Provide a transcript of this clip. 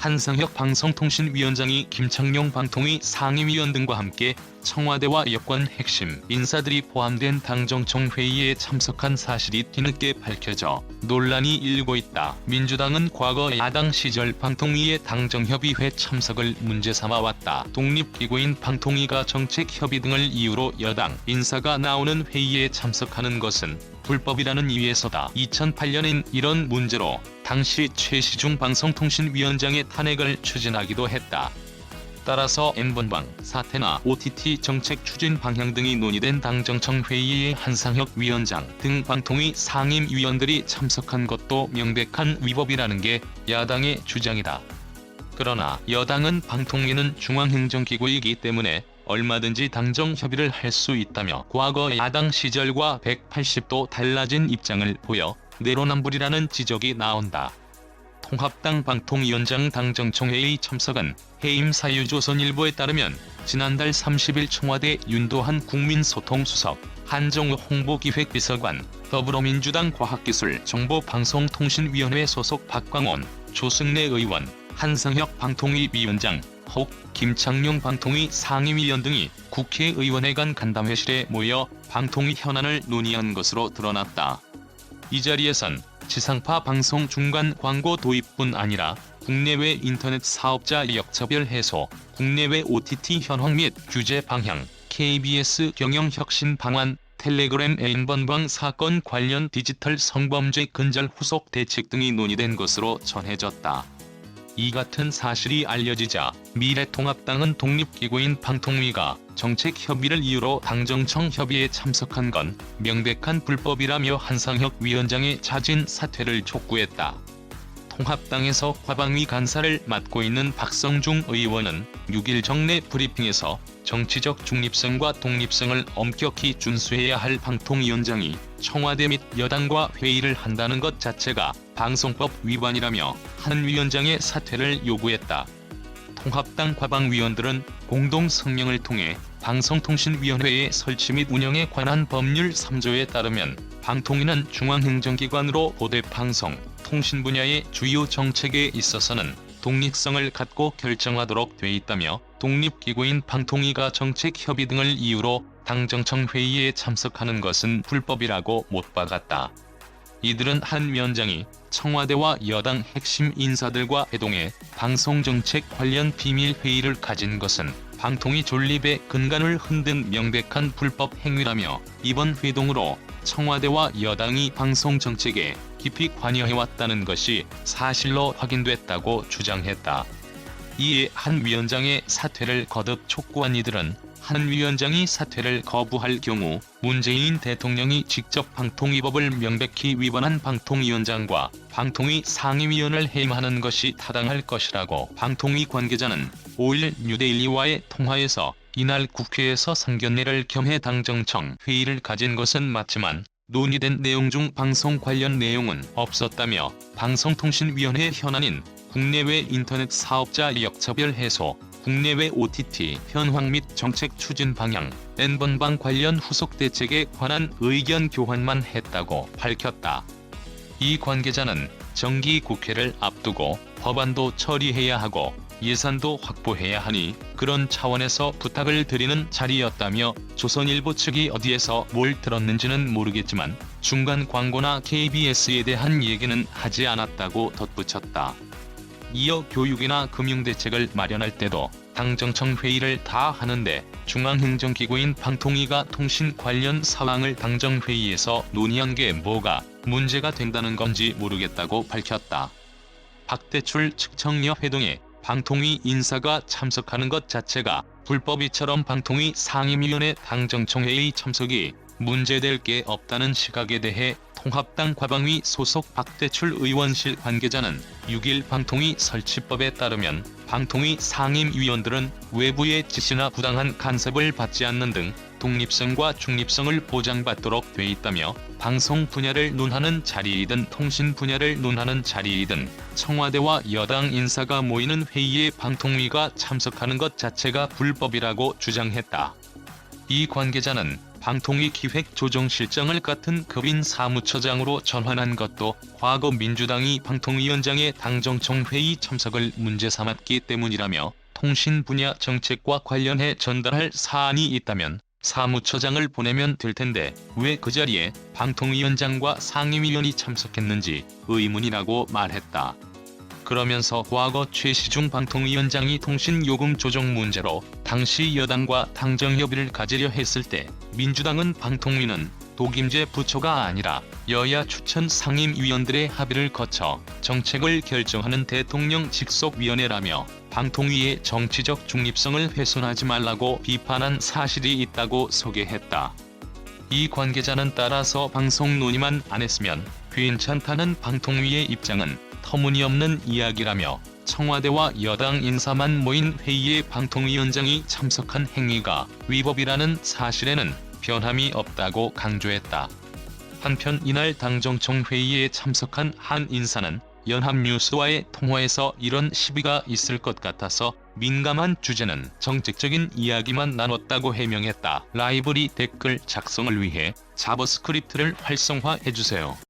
한상혁 방송통신위원장이 김창룡 방통위 상임위원 등과 함께 청와대와 여권 핵심 인사들이 포함된 당정청 회의에 참석한 사실이 뒤늦게 밝혀져 논란이 일고 있다. 민주당은 과거 야당 시절 방통위의 당정협의회 참석을 문제 삼아왔다. 독립기구인 방통위가 정책협의 등을 이유로 여당 인사가 나오는 회의에 참석하는 것은 불법이라는 이유에서다. 2008년엔 이런 문제로 당시 최시중 방송통신위원장의 탄핵을 추진하기도 했다. 따라서 N번방 사태나 OTT 정책 추진 방향 등이 논의된 당정청 회의에 한상혁 위원장 등 방통위 상임위원들이 참석한 것도 명백한 위법이라는 게 야당의 주장이다. 그러나 여당은 방통위는 중앙행정기구이기 때문에 얼마든지 당정 협의를 할 수 있다며 과거 야당 시절과 180도 달라진 입장을 보여 내로남불이라는 지적이 나온다. 통합당 방통위원장 당정청회의 참석은 해임 사유 조선일보에 따르면 지난달 30일 청와대 윤도한 국민소통수석, 한정우 홍보기획비서관, 더불어민주당 과학기술정보방송통신위원회 소속 박광온, 조승래 의원, 한상혁 방통위 위원장, 혹 김창룡 방통위 상임위원 등이 국회의원회관 간담회실에 모여 방통위 현안을 논의한 것으로 드러났다. 이 자리에선 지상파 방송 중간 광고 도입뿐 아니라 국내외 인터넷 사업자 역차별 해소, 국내외 OTT 현황 및 규제 방향, KBS 경영 혁신 방안, 텔레그램 N번방 사건 관련 디지털 성범죄 근절 후속 대책 등이 논의된 것으로 전해졌다. 이 같은 사실이 알려지자 미래통합당은 독립기구인 방통위가 정책협의를 이유로 당정청 협의에 참석한 건 명백한 불법이라며 한상혁 위원장의 자진 사퇴를 촉구했다. 통합당에서 과방위 간사를 맡고 있는 박성중 의원은 6일 정례 브리핑에서 정치적 중립성과 독립성을 엄격히 준수해야 할 방통위원장이 청와대 및 여당과 회의를 한다는 것 자체가 방송법 위반이라며 한 위원장의 사퇴를 요구했다. 통합당 과방위원들은 공동 성명을 통해 방송통신위원회의 설치 및 운영에 관한 법률 3조에 따르면 방통위는 중앙행정기관으로 보대 방송, 통신 분야의 주요 정책에 있어서는 독립성을 갖고 결정하도록 돼 있다며 독립기구인 방통위가 정책협의 등을 이유로 당정청 회의에 참석하는 것은 불법이라고 못 박았다. 이들은 한 위원장이 청와대와 여당 핵심 인사들과 회동해 방송정책 관련 비밀회의를 가진 것은 방통위 존립의 근간을 흔든 명백한 불법 행위라며 이번 회동으로 청와대와 여당이 방송정책에 깊이 관여해왔다는 것이 사실로 확인됐다고 주장했다. 이에 한 위원장의 사퇴를 거듭 촉구한 이들은 한 위원장이 사퇴를 거부할 경우 문재인 대통령이 직접 방통위법을 명백히 위반한 방통위원장과 방통위 상임위원을 해임하는 것이 타당할 것이라고 방통위 관계자는 5일 뉴데일리와의 통화에서 이날 국회에서 상견례를 겸해 당정청 회의를 가진 것은 맞지만 논의된 내용 중 방송 관련 내용은 없었다며 방송통신위원회 현안인 국내외 인터넷 사업자 역차별 해소, 국내외 OTT 현황 및 정책 추진 방향, N번방 관련 후속 대책에 관한 의견 교환만 했다고 밝혔다. 이 관계자는 정기 국회를 앞두고 법안도 처리해야 하고 예산도 확보해야 하니 그런 차원에서 부탁을 드리는 자리였다며 조선일보 측이 어디에서 뭘 들었는지는 모르겠지만 중간 광고나 KBS에 대한 얘기는 하지 않았다고 덧붙였다. 이어 교육이나 금융대책을 마련할 때도 당정청 회의를 다 하는데 중앙행정기구인 방통위가 통신 관련 사항을 당정회의에서 논의한 게 뭐가 문제가 된다는 건지 모르겠다고 밝혔다. 박대출 측정여 회동에 방통위 인사가 참석하는 것 자체가 불법이처럼 방통위 상임위원회 당정청회의 참석이 문제될 게 없다는 시각에 대해 통합당 과방위 소속 박대출 의원실 관계자는 6일 방통위 설치법에 따르면 방통위 상임위원들은 외부의 지시나 부당한 간섭을 받지 않는 등 독립성과 중립성을 보장받도록 돼 있다며 방송 분야를 논하는 자리이든 통신 분야를 논하는 자리이든 청와대와 여당 인사가 모이는 회의에 방통위가 참석하는 것 자체가 불법이라고 주장했다. 이 관계자는 방통위 기획조정실장을 같은 급인 사무처장으로 전환한 것도 과거 민주당이 방통위원장의 당정청 회의 참석을 문제 삼았기 때문이라며 통신 분야 정책과 관련해 전달할 사안이 있다면 사무처장을 보내면 될 텐데 왜 그 자리에 방통위원장과 상임위원이 참석했는지 의문이라고 말했다. 그러면서 과거 최시중 방통위원장이 통신요금 조정 문제로 당시 여당과 당정협의를 가지려 했을 때 민주당은 방통위는 독임제 부처가 아니라 여야 추천 상임위원들의 합의를 거쳐 정책을 결정하는 대통령 직속위원회라며 방통위의 정치적 중립성을 훼손하지 말라고 비판한 사실이 있다고 소개했다. 이 관계자는 따라서 방송 논의만 안 했으면 괜찮다는 방통위의 입장은 터무니없는 이야기라며 청와대와 여당 인사만 모인 회의에 방통위원장이 참석한 행위가 위법이라는 사실에는 변함이 없다고 강조했다. 한편 이날 당정청 회의에 참석한 한 인사는 연합뉴스와의 통화에서 이런 시비가 있을 것 같아서 민감한 주제는 정책적인 이야기만 나눴다고 해명했다. 라이브리 댓글 작성을 위해 자바스크립트를 활성화해주세요.